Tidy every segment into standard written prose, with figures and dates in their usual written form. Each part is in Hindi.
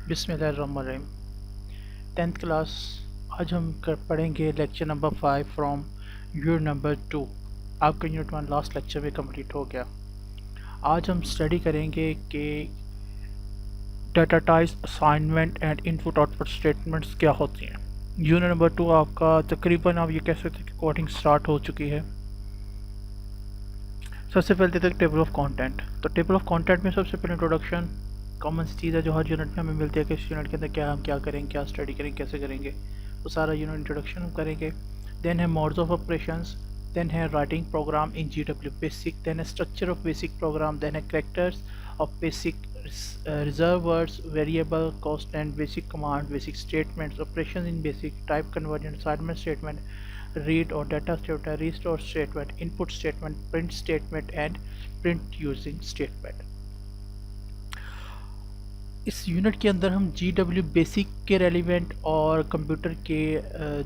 बिस्मिल्लाहिर्रहमानिर्रहीम। 10th class. आज हम पढ़ेंगे lecture number 5 from unit number 2। आपका यूनिट 1 लास्ट लेक्चर में कंप्लीट हो गया। आज हम स्टडी करेंगे कि data types, assignment and input output statements क्या होती हैं। यूनिट नंबर 2 आपका तकरीबन आप ये कह सकते हैं कि कोडिंग स्टार्ट हो चुकी है। सबसे पहले देते हैं टेबल ऑफ कंटेंट। तो टेबल ऑफ कंटेंट में सबसे पहले इंट्रोडक्शन कॉमन सी चीज़ है जो हर यूनिट में हमें मिलती है कि इस यूनिट के अंदर हम क्या करेंगे, क्या स्टडी करेंगे, कैसे करेंगे। वो सारा यूनिट इंट्रोडक्शन हम करेंगे। देन है मोड्स ऑफ ऑपरेशंस, देन है writing program in GW basic, then है structure of basic program, then है characters of basic, reserve words, variable, constant, basic command, basic statements, operation in basic, type conversion, assignment statement, read or data statement, restore statement, input statement, print statement and print using statement। इस यूनिट के अंदर हम GW बेसिक के रेलिवेंट और कंप्यूटर के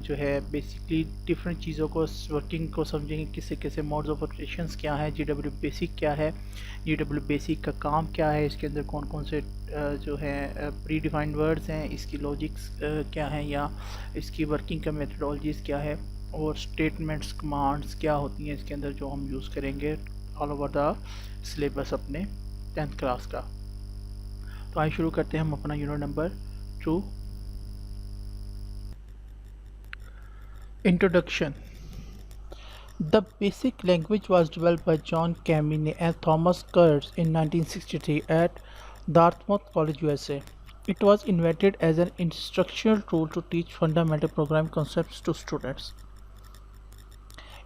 जो है बेसिकली डिफरेंट चीज़ों को, वर्किंग को समझेंगे। किसे कैसे मोड्स ऑफ ऑपरेशंस क्या है, GW बेसिक क्या है, GW बेसिक का काम क्या है, इसके अंदर कौन कौन से जो है प्री डिफाइंड वर्ड्स हैं, इसकी लॉजिक्स क्या हैं या इसकी वर्किंग का मेथडोलॉजीज़ क्या है, और स्टेटमेंट्स, कमांड्स क्या होती हैं इसके अंदर जो हम यूज़ करेंगे ऑल ओवर द सिलेबस अपने 10th क्लास का। तो आइए शुरू करते हैं हम अपना unit number 2। Introduction. The basic language was developed by John Kemeny and Thomas Kurtz in 1963 at Dartmouth College, USA. It was invented as an instructional tool to teach fundamental programming concepts to students.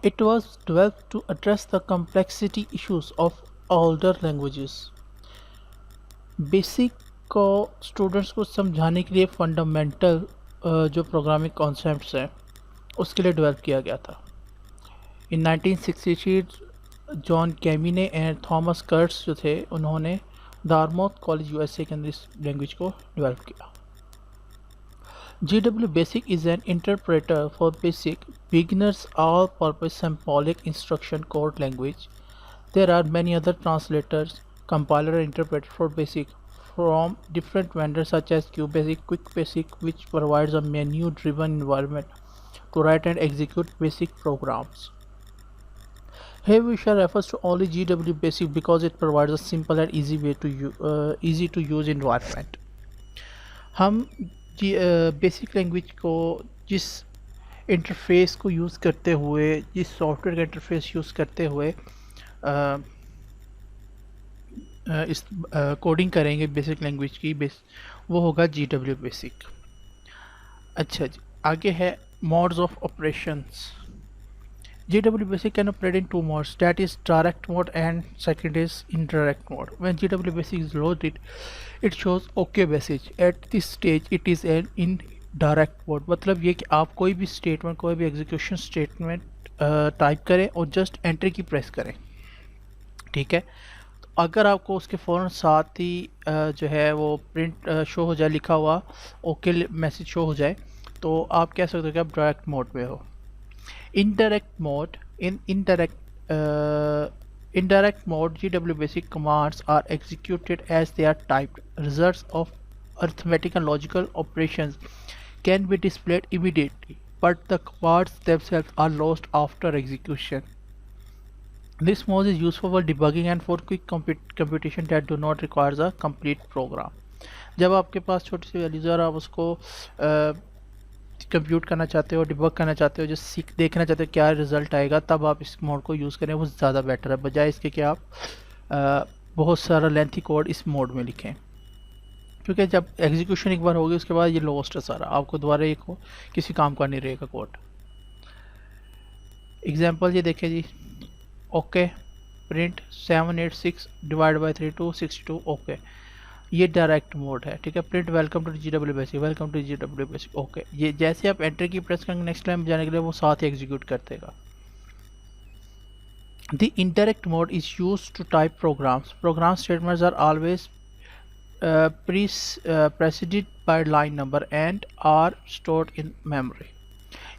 It was developed to address the complexity issues of older languages. Basic को स्टूडेंट्स को समझाने के लिए फंडामेंटल जो प्रोग्रामिंग कॉन्सेप्ट्स हैं उसके लिए डेवलप किया गया था। इन 1963 जॉन कैमिने एंड थॉमस कर्ट्स जो थे उन्होंने डार्टमाउथ कॉलेज USA के अंदर इस लैंग्वेज को डेवलप किया। GW Basic is an interpreter for basic beginners all-purpose symbolic instruction code language. There are many other translators, compiler and interpreter for basic from different vendors such as QBasic, QuickBasic, which provides a menu-driven environment to write and execute basic programs. Here we shall refers to only GW Basic because it provides a simple and easy way to easy to use environment. हम बेसिक लैंग्वेज को जिस इंटरफेस को यूज़ करते हुए, जिस सॉफ्टवेयर का इंटरफेस यूज़ करते हुए इस कोडिंग करेंगे बेसिक लैंग्वेज की, वो होगा GW बेसिक। अच्छा जी, आगे है modes of operations. GW Basic can operate in two modes, that is direct mode and second is indirect mode. When GW Basic is loaded, it shows OK message. At this stage, it is an indirect mode. मतलब ये कि आप कोई भी स्टेटमेंट, कोई भी एग्जीक्यूशन स्टेटमेंट टाइप करें और जस्ट एंटर की प्रेस करें, ठीक है। तो अगर आपको उसके फ़ौरन साथ ही जो है वो प्रिंट शो हो जाए, लिखा हुआ OK मैसेज शो हो जाए, तो आप कह सकते हो कि आप डायरेक्ट मोड में हो। Indirect mode. In indirect mode, GW Basic commands are executed as they are typed. Results of arithmetic and logical operations can be displayed immediately, but the commands themselves are lost after execution. This mode is useful for debugging and for quick computation that do not require a complete program. जब आपके पास छोटी सी वैल्यूज और आप उसको कंप्यूट करना चाहते हो, डिबग करना चाहते हो, जो देखना चाहते हो क्या रिज़ल्ट आएगा, तब आप इस मोड को यूज़ करें, वो ज़्यादा बेटर है बजाय इसके कि आप बहुत सारा लेंथी कोड इस मोड में लिखें, क्योंकि जब एग्जीक्यूशन एक बार होगी उसके बाद ये लॉस्ट है सारा, आपको दोबारा एक किसी काम का नहीं रहेगा कोड। एग्जांपल ये देखें जी, okay print 786 divide by 3 to 62, okay ये डायरेक्ट मोड है, ठीक है। Print welcome to GW basic, welcome to GW basic, okay. ये जैसे आप एंटर की प्रेस करेंगे नेक्स्ट लाइन जाने के लिए वो साथ ही एग्जीक्यूट कर देगा। The indirect mode is use to type programs. Program statements are always preceded by line number and are stored in memory.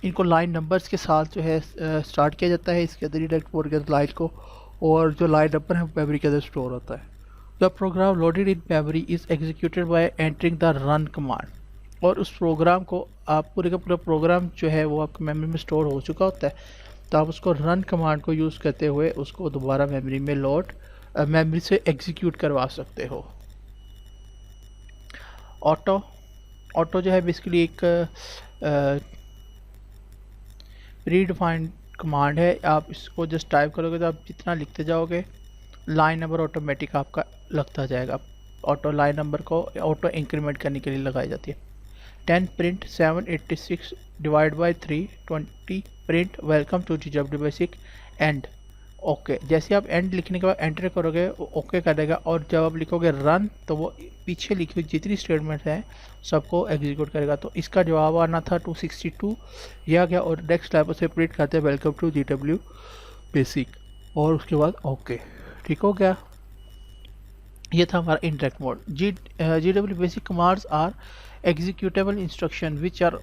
इनको लाइन नंबर्स के साथ जो है स्टार्ट किया जाता है इसके अंदर इंडायरेक्ट मोड के लाइन को, और जो लाइन नंबर है मेमोरी के अंदर स्टोर होता है। The program loaded in memory is executed by entering the run command. और उस प्रोग्राम को आप पूरे का पूरा प्रोग्राम जो है वो आपके मेमोरी में स्टोर हो चुका होता है, तो आप उसको रन कमांड को यूज़ करते हुए उसको दोबारा मेमोरी में लोड मेमोरी से एग्जीक्यूट करवा सकते हो। ऑटो ऑटो जो है बेसिकली एक प्री डिफाइंड कमांड है। आप इसको जस्ट टाइप करोगे तो आप जितना लिखते जाओगे लाइन नंबर ऑटोमेटिक आपका लगता जाएगा। ऑटो लाइन नंबर को ऑटो इंक्रीमेंट करने के लिए लगाई जाती है। 10 print 786 divide by 3 20 print welcome to GW basic end. Okay, जैसे आप एंड लिखने के बाद एंटर करोगे वो ओके कर देगा, और जब आप लिखोगे रन तो वो पीछे लिखी हुई जितनी स्टेटमेंट हैं सबको एग्जीक्यूट करेगा। तो इसका जवाब आना था 262 यह गया, और नेक्स्ट लाइन पर से प्रिंट करते हैं वेलकम टू GW बेसिक, और उसके बाद ओके। ठीक हो गया, ये था हमारा interact mode. GW basic commands are executable instruction which are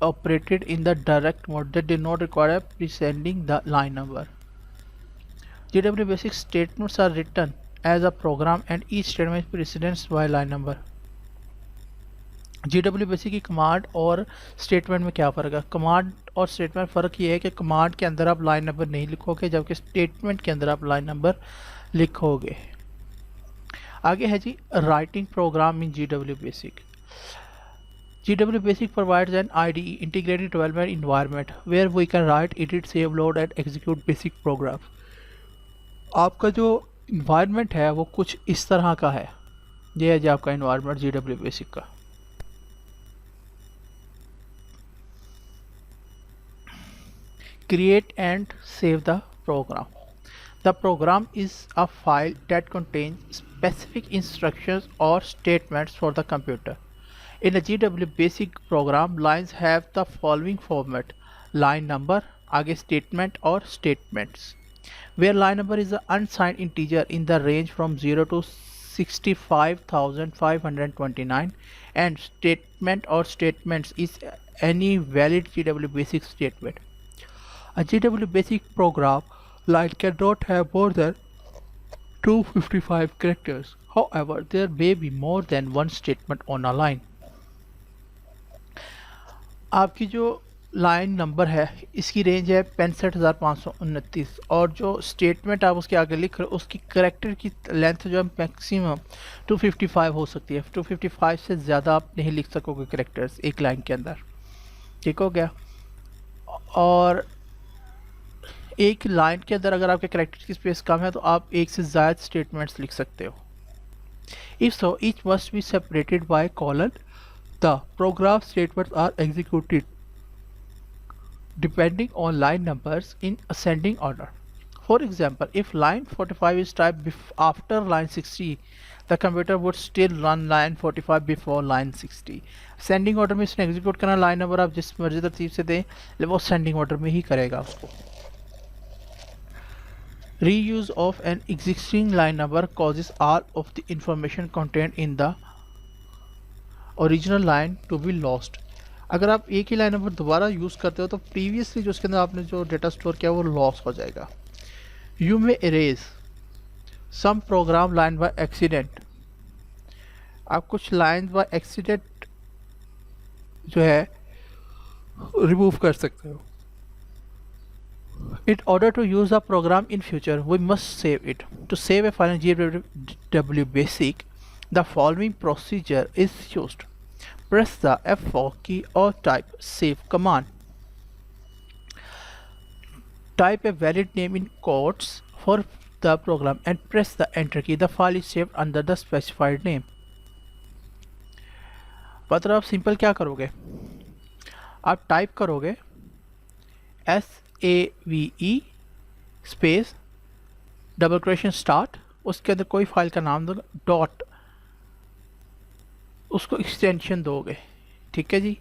operated in the direct mode that do not require preceding the line number. GW basic statements are written as a program and each statement precedes by line number. GW basic की कमांड और स्टेटमेंट में क्या फ़र्क है? कमांड और स्टेटमेंट फ़र्क ये है कि कमांड के अंदर आप लाइन नंबर नहीं लिखोगे, जबकि स्टेटमेंट के अंदर आप लाइन नंबर लिखोगे। आगे है जी writing program in GW basic. GW Basic provides an IDE integrated development environment where we can write, edit, save, load and execute basic programs. आपका जो environment है वो कुछ इस तरह का है। ये है जी आपका environment GW Basic का। Create and save the program. The program is a file that contains specific instructions or statements for the computer. In a GW basic program, lines have the following format: line number, आगे statement और statements, where line number is an unsigned integer in the range from 0 to 65,529, and statement or statements is any valid GW basic statement. A GW basic program line cannot have more than 255 characters. However, there may be more than one statement on a line. आपकी जो लाइन नंबर है इसकी रेंज है 65,529, और जो स्टेटमेंट आप उसके आगे लिख रहे हो उसकी करेक्टर की लेंथ जो है मैक्सिमम 255 हो सकती है। 255 से ज़्यादा आप नहीं लिख सकोगे करेक्टर्स एक लाइन के अंदर। ठीक हो गया, और एक लाइन के अंदर अगर आपके करेक्टर की स्पेस कम है तो आप एक से ज़्यादा स्टेटमेंट्स लिख सकते हो। If so each must be separated by colon. The program statements are executed depending on line numbers in ascending order. For example, if line 45 is typed after line 60, the computer would still run line 45 before line 60. Ascending order में इसने execute करना, line number आप जिस मर्जी तरतीब से दें वो ascending order में ही करेगा उसको। Reuse of an existing line number causes all of the information contained in the original line to be lost. अगर आप एक ही लाइन नंबर दोबारा यूज़ करते हो तो प्रीवियसली जो उसके अंदर आपने जो डेटा स्टोर किया वो लॉस हो जाएगा। You may erase some program line by accident. आप कुछ लाइन बाय एक्सीडेंट जो है रिमूव कर सकते हो। In order to use the program in future, we must save it. To save a file in GW Basic, the following procedure is used. Press the F4 key or type save command. Type a valid name in quotes for the program and press the enter key. The file is saved under the specified name. मतलब आप सिंपल क्या करोगे, आप टाइप करोगे SAVE space double question start, उसके अंदर कोई फाइल का नाम दोगे, डॉट उसको एक्सटेंशन दोगे। ठीक है जी,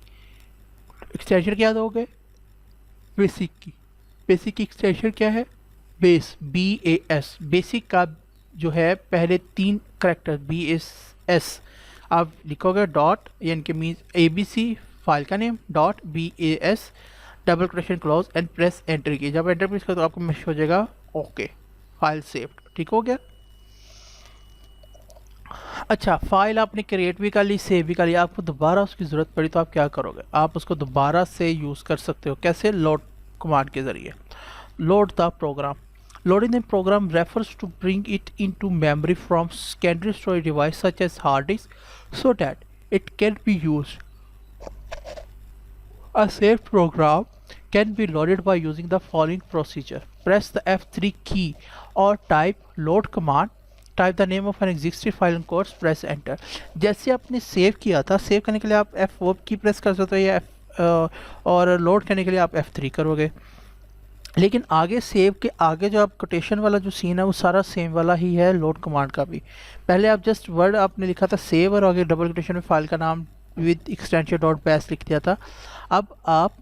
एक्सटेंशन क्या दोगे? बेसिक की। बेसिक की एक्सटेंशन क्या है? Base, BAS। बेसिक का जो है पहले 3 करैक्टर BAS आप लिखोगे डॉट, यानी कि मीन्स ABC फाइल का name, dot BAS double question close and press enter की। जब एंटर प्रेस करो तो आपको मैसेज हो जाएगा ओके फाइल सेव्ड। ठीक हो गया। अच्छा, फाइल आपने क्रिएट भी कर ली, सेव भी कर लिया, आपको दोबारा उसकी ज़रूरत पड़ी तो आप क्या करोगे, आप उसको दोबारा से यूज़ कर सकते हो। कैसे? लोड कमांड के ज़रिए। Load the program. Loading the program refers to bring it into memory from secondary storage device such as hard disk so that it can be used. A saved program can be loaded by using the following procedure. Press the F3 key or type load command. Type the name of an existing file and codes, press enter. जैसे आपने सेव किया था, सेव करने के लिए आप F4 की प्रेस कर सकते हो या और लोड करने के लिए आप F3 करोगे। लेकिन आगे सेव के आगे जो आप कोटेशन वाला जो सीन है वो सारा सेम वाला ही है लोड कमांड का भी। पहले आप जस्ट वर्ड आपने लिखा था सेव और आगे डबल कोटेशन में फाइल का नाम विद एक्सटेंशन डॉट बैश लिख दिया था। अब आप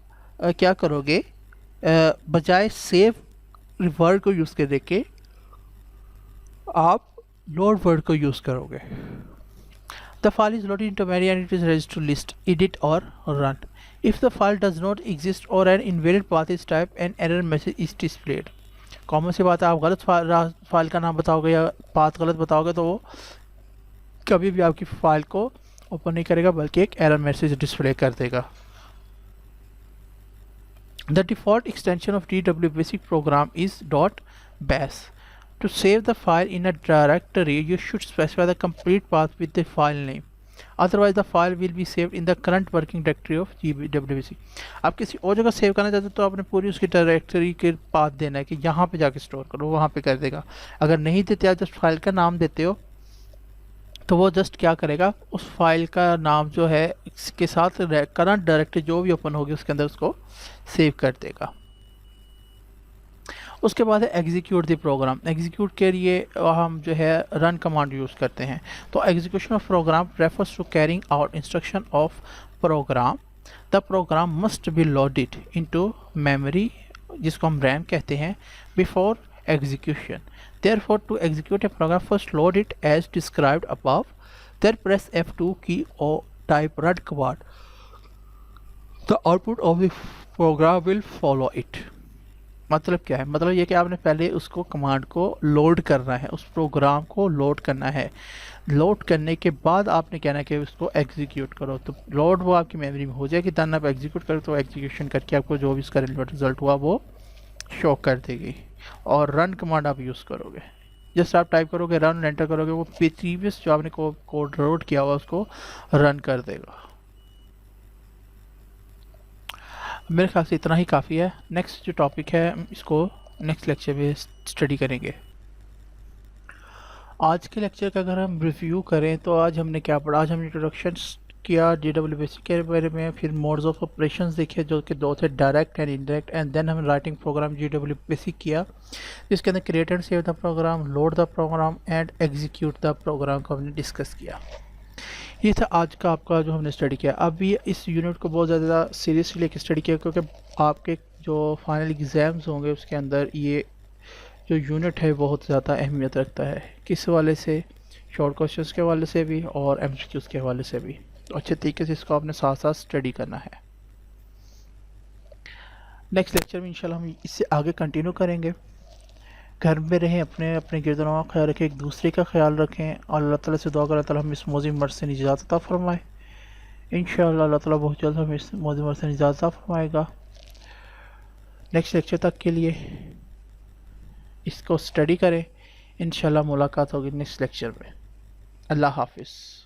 क्या करोगे, बजाय सेव वर्ड को यूज़ करने के आप लोड वर्ड को यूज़ करोगे। The file is loaded into memory and it is ready to list, edit or run. If the file does not exist or an invalid path is typed, an error message is displayed. Common सी बात है, आप गलत फाइल का नाम बताओगे या पाथ गलत बताओगे तो वो कभी भी आपकी फाइल को ओपन नहीं करेगा बल्कि एक एरर मैसेज डिस्प्ले कर देगा। The default extension of DW Basic program is .bash. To save the file in a directory, you should specify the complete path with the file name. Otherwise, the file will be saved in the current working directory of GWBC. आप किसी और जगह सेव करना चाहते हो तो आपने पूरी उसकी डायरेक्टरी के पाथ देना है कि यहाँ पे जाके स्टोर करो, वहाँ पे कर देगा। अगर नहीं देते, आप जस्ट फाइल का नाम देते हो तो वो जस्ट क्या करेगा, उस फाइल का नाम जो है इसके साथ करंट डायरेक्टरी जो भी ओपन होगी उसके अंदर उसको सेव कर देगा। उसके बाद है एग्जीक्यूट द प्रोग्राम। एग्जीक्यूट के लिए हम जो है रन कमांड यूज़ करते हैं। तो execution of program refers to carrying out instruction of program. The program must be loaded into memory, जिसको हम रैम कहते हैं, before execution. Therefore, to execute a program, first load it as described above. Then press F2 key or type run command. The output of the program will follow it. मतलब क्या है? मतलब ये कि आपने पहले उसको कमांड को लोड करना है, उस प्रोग्राम को लोड करना है। लोड करने के बाद आपने कहना है कि उसको एग्जीक्यूट करो, तो लोड वो आपकी मेमोरी में हो जाएगी। देन आप एग्जीक्यूट करो तो एग्जीक्यूशन करके आपको जो भी इसका रिजल्ट हुआ वो शो कर देगी। और रन कमांड आप यूज़ करोगे, जस्ट आप टाइप करोगे रन, एंटर करोगे, वो प्रीवियस जो आपने कोड लोड किया हुआ उसको रन कर देगा। मेरे ख्याल से इतना ही काफ़ी है। नेक्स्ट जो टॉपिक है इसको नेक्स्ट लेक्चर में स्टडी करेंगे। आज के लेक्चर का अगर हम रिव्यू करें तो आज हमने क्या पढ़ा, आज हमने इंट्रोडक्शन किया GW बेसिक के बारे में, फिर मोड्स ऑफ ऑपरेशंस देखे जो कि दो थे, direct and indirect, and then हमने राइटिंग प्रोग्राम GW बेसिक किया जिसके अंदर create and save the program, load the program and execute the program को हमने डिस्कस किया। ये था आज का आपका जो हमने स्टडी किया। अभी इस यूनिट को बहुत ज़्यादा सीरियसली लेकर स्टडी किया क्योंकि आपके जो फाइनल एग्ज़ाम्स होंगे उसके अंदर ये जो यूनिट है बहुत ज़्यादा अहमियत रखता है। किस हवाले से? शॉर्ट क्वेश्चंस के हवाले से भी और MCQs के हवाले से भी। तो अच्छे तरीके से इसको आपने साथ साथ स्टडी करना है। नेक्स्ट लेक्चर में इंशाल्लाह हम इससे आगे कंटिन्यू करेंगे। घर में रहें, अपने अपने गिरदनों का ख्याल रखें, एक दूसरे का ख्याल रखें और अल्लाह ताला से दुआ करें ताला हम इस मौजी मर्ज से निजात अता फरमाए। इंशाअल्लाह अल्लाह ताला बहुत जल्द हमें इस मौजी मर्ज से निजात अता फरमाएगा। नेक्स्ट लेक्चर तक के लिए इसको स्टडी करें, इंशाल्लाह मुलाकात होगी नेक्स्ट लेक्चर में। अल्लाह हाफिज़।